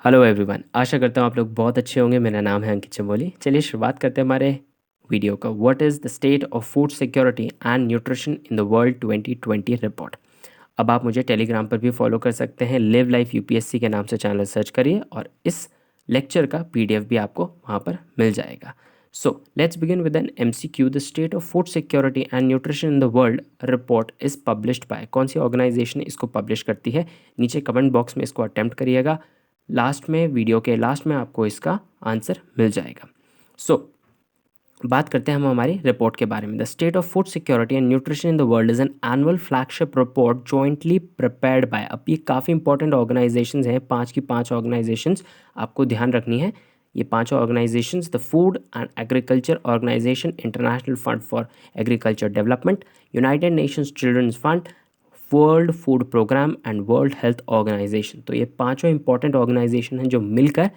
Hello everyone, आशा करता हूँ आप लोग बहुत अच्छे होंगे। मेरा नाम है अंकित चमोली। चलिए शुरुआत करते हैं हमारे वीडियो का। What is the state of food security and nutrition in the world 2020 report. अब आप मुझे टेलीग्राम पर भी फॉलो कर सकते हैं। लिव लाइफ यूपीएससी के नाम से चैनल सर्च करिए और इस लेक्चर का पीडीएफ भी आपको वहाँ पर मिल जाएगा। So let's begin with an MCQ. The state of food security and nutrition in the world report is published by. कौन सी ऑर्गेनाइजेशन इसको पब्लिश करती है? नीचे कमेंट बॉक्स में इसको अटेम्प्ट करिएगा। लास्ट में, वीडियो के लास्ट में आपको इसका आंसर मिल जाएगा। बात करते हैं हम हमारी रिपोर्ट के बारे में। The state of food security and nutrition in the world is an annual flagship report jointly prepared by. अब ये काफ़ी इंपॉर्टेंट ऑर्गेनाइजेशंस हैं, 5 की 5 ऑर्गेनाइजेशंस आपको ध्यान रखनी है। ये 5 organisations: the food and agriculture organisation, international fund for agriculture development, United Nations children's fund, world food programme and world health organisation. तो ये पांचों इंपॉर्टेंट ऑर्गेनाइजेशन हैं जो मिलकर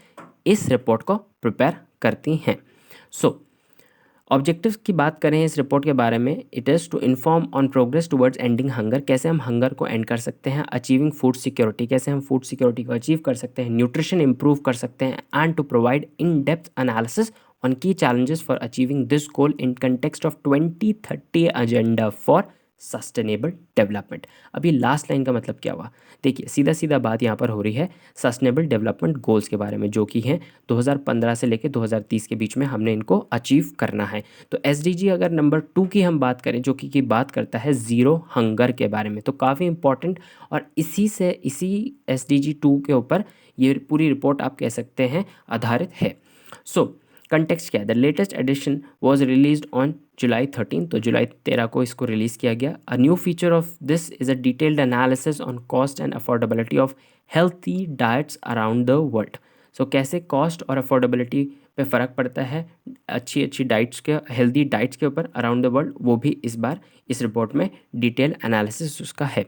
इस रिपोर्ट को प्रिपेयर करती हैं। ऑब्जेक्टिव्स की बात करें इस रिपोर्ट के बारे में, it is to inform on progress towards ending hunger. कैसे हम हंगर को एंड कर सकते हैं। अचीविंग फूड सिक्योरिटी, कैसे हम फूड सिक्योरिटी को अचीव कर सकते हैं। न्यूट्रिशन इंप्रूव कर सकते हैं। And to provide in depth analysis on key challenges for achieving this goal in context of 2030 agenda for sustainable development. अभी लास्ट लाइन का मतलब क्या हुआ? देखिए, सीधा सीधा बात यहाँ पर हो रही है सस्टेनेबल डेवलपमेंट गोल्स के बारे में, जो कि हैं 2015 से लेकर 2030 के बीच में हमने इनको अचीव करना है। तो एसडीजी अगर नंबर 2 की हम बात करें, जो कि बात करता है ज़ीरो हंगर के बारे में, तो काफ़ी इंपॉर्टेंट, और इसी एसडीजी 2 के ऊपर ये पूरी रिपोर्ट आप कह सकते हैं आधारित है। कंटेक्स्ट क्या है? The latest edition was release on July 13, तो जुलाई 13 को इसको रिलीज़ किया गया। A new feature of this is a detailed analysis on cost and affordability of healthy diets around the world. कैसे कॉस्ट और अफोर्डेबिलिटी पे फ़र्क पड़ता है अच्छी डाइट्स के, हेल्दी डाइट्स के ऊपर अराउंड द वर्ल्ड, वो भी इस बार इस रिपोर्ट में डिटेल एनालिसिस उसका है।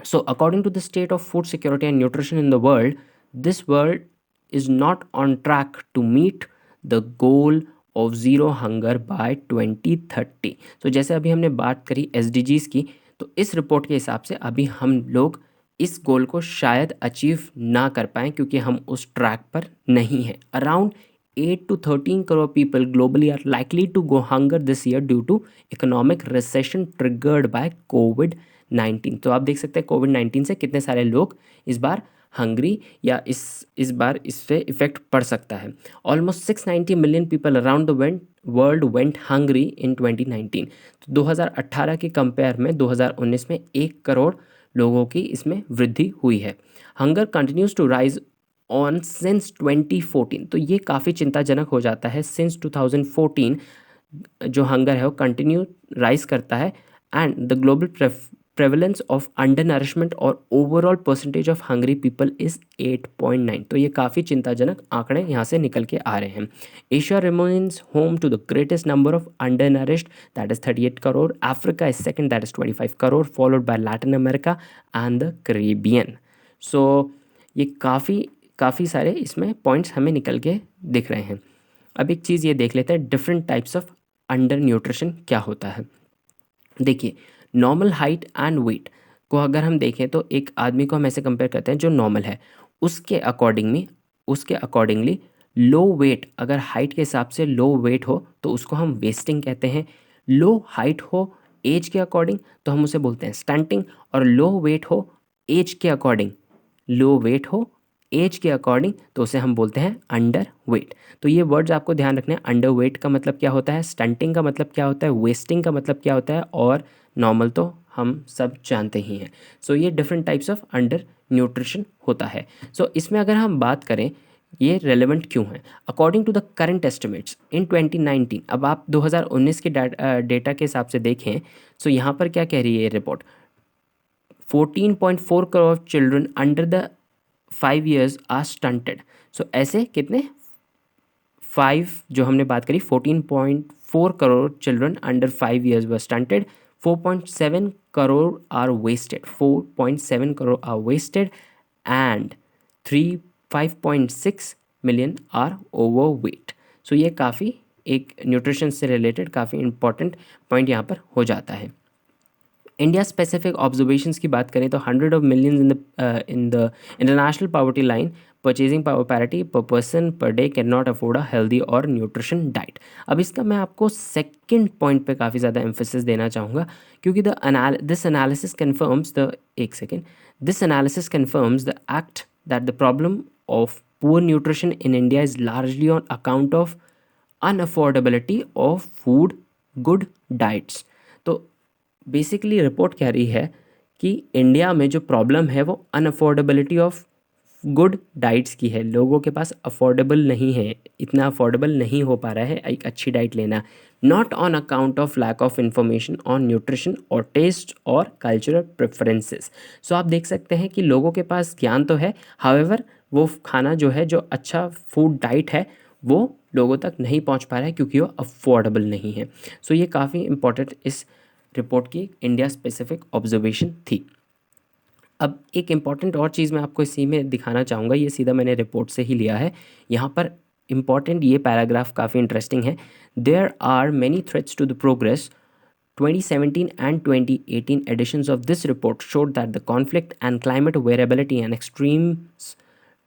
According to the state of food security and nutrition in the world, this world is not on track to meet the goal of zero hunger by 2030। जैसे अभी हमने बात करी SDGs की, तो इस रिपोर्ट के हिसाब से अभी हम लोग इस गोल को शायद अचीव ना कर पाएँ, क्योंकि हम उस ट्रैक पर नहीं हैं। Around 8 to 13 crore people globally are likely to go hunger this year due to economic recession triggered by COVID-19। तो आप देख सकते हैं कोविड-19 से कितने सारे लोग इस बार हंग्री, या इस बार इससे इफेक्ट पड़ सकता है। Almost 690 million people around the world went hungry in 2019। तो 2018 के कंपेयर में 2019 में 1 करोड़ लोगों की इसमें वृद्धि हुई है। Hunger continues to rise on since 2014। तो ये काफ़ी चिंताजनक हो जाता है। सिंस 2014 जो हंगर है वो कंटिन्यू राइज करता है। And the global prevalence of undernourishment और overall percentage of hungry people is 8.9। तो ये काफ़ी चिंताजनक आंकड़े यहाँ से निकल के आ रहे हैं। Asia remains home to the greatest number of undernourished, that is 38 crore. Africa is second, that is 25 crore, followed by Latin America and the Caribbean. ये काफ़ी सारे इसमें पॉइंट्स हमें निकल के दिख रहे हैं। अब एक चीज़ ये देख लेते हैं, different types of under nutrition क्या होता है। देखिए, नॉर्मल हाइट एंड वेट को अगर हम देखें तो एक आदमी को हम ऐसे कंपेयर करते हैं जो नॉर्मल है, उसके अकॉर्डिंगली लो वेट, अगर हाइट के हिसाब से लो वेट हो तो उसको हम वेस्टिंग कहते हैं। लो हाइट हो एज के अकॉर्डिंग तो हम उसे बोलते हैं स्टंटिंग, और लो वेट हो एज के अकॉर्डिंग तो उसे हम बोलते हैं अंडर वेट। तो ये वर्ड्स आपको ध्यान रखने हैं। अंडर वेट का मतलब क्या होता है, स्टंटिंग का मतलब क्या होता है, वेस्टिंग का मतलब क्या होता है, और नॉर्मल तो हम सब जानते ही हैं। ये different types of under nutrition होता है। इसमें अगर हम बात करें ये रेलेवेंट क्यों है, according to the current estimates in 2019। अब आप 2019 के डेटा के हिसाब से देखें, यहाँ पर क्या कह रही है ये report, 14.4 crore children under the 5 years are stunted. ऐसे कितने 5 जो हमने बात करी, 14.4 crore children under 5 years were stunted, 4.7 crore are wasted, 4.7 crore are wasted, and 5.6 million are overweight. ये काफ़ी एक न्यूट्रिशन से रिलेटेड काफ़ी इंपॉर्टेंट पॉइंट यहाँ पर हो जाता है। इंडिया स्पेसिफिक ऑब्जर्वेशंस की बात करें तो 100 of millions in the international poverty line purchasing power parity per person per day can not afford a healthy और न्यूट्रिशन डाइट। अब इसका मैं आपको सेकंड पॉइंट पे काफ़ी ज़्यादा एम्फेसिस देना चाहूँगा, क्योंकि दिस एनालिसिस कन्फर्म्स द एक second this analysis confirms the act that the problem of poor nutrition in India is largely on account of unaffordability of food good diets. तो basically report कह रही है कि India में जो problem है वो अनअफोर्डेबिलिटी ऑफ गुड डाइट्स की है। लोगों के पास अफोर्डेबल नहीं है, इतना अफोर्डेबल नहीं हो पा रहा है एक अच्छी डाइट लेना, not on account of lack of information on nutrition और टेस्ट और कल्चरल प्रेफरेंसेस। सो आप देख सकते हैं कि लोगों के पास ज्ञान तो है, हाउएवर वो खाना जो है, जो अच्छा फूड डाइट है, वो लोगों तक नहीं पहुंच पा रहा है क्योंकि वो अफोर्डेबल नहीं है। सो ये काफ़ी इंपॉर्टेंट इस रिपोर्ट की इंडिया स्पेसिफिक ऑब्जर्वेशन थी। अब एक इम्पॉर्टेंट और चीज़ मैं आपको इसी में दिखाना चाहूँगा, ये सीधा मैंने रिपोर्ट से ही लिया है। यहाँ पर इम्पॉर्टेंट ये पैराग्राफ काफ़ी इंटरेस्टिंग है। There are many threats to the progress 2017 and 2018 editions of this report showed that the conflict and climate variability and extremes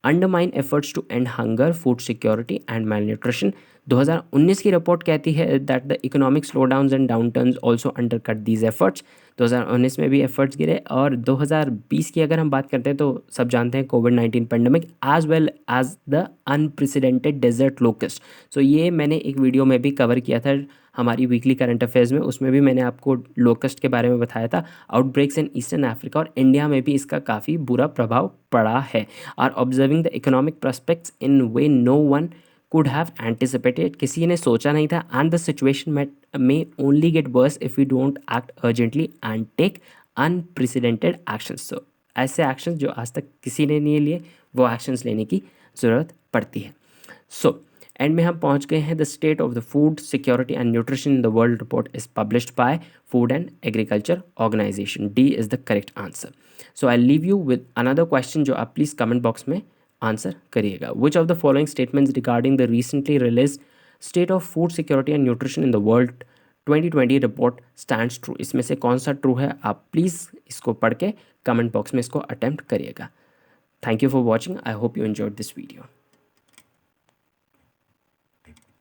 undermine efforts to end hunger, food security and malnutrition. 2019 की report कहती है that the economic slowdowns and downturns also undercut these efforts. 2019 में भी efforts गिरे, और 2020 की अगर हम बात करते हैं तो सब जानते हैं कोविड-19 pandemic as well as the unprecedented desert locust. So ये मैंने एक वीडियो में भी कवर किया था हमारी वीकली करंट अफेयर्स में, उसमें भी मैंने आपको लोकस्ट के बारे में बताया था। आउटब्रेक्स इन ईस्टर्न अफ्रीका और इंडिया में भी इसका काफ़ी बुरा प्रभाव पड़ा है। Are observing the economic prospects in way no one could have anticipated, किसी ने सोचा नहीं था, and the situation may only get worse if we don't act urgently and take unprecedented actions. So ऐसे एक्शंस जो आज तक किसी ने नहीं लिए, वो एक्शंस लेने की ज़रूरत पड़ती है। सो एंड में हम पहुंच गए हैं। The state of the food security and nutrition in the world report is published by food and agriculture organisation. D is the correct answer. So I leave you with another question जो आप please comment box में answer करिएगा। Which of the following statements regarding the recently release state of food security and nutrition in the world 2020 report stands true? इसमें से कौन सा true है, आप प्लीज़ इसको पढ़ के कमेंट बॉक्स में इसको अटेम्प्ट करिएगा। Thank you for watching. I hope you enjoyed this video.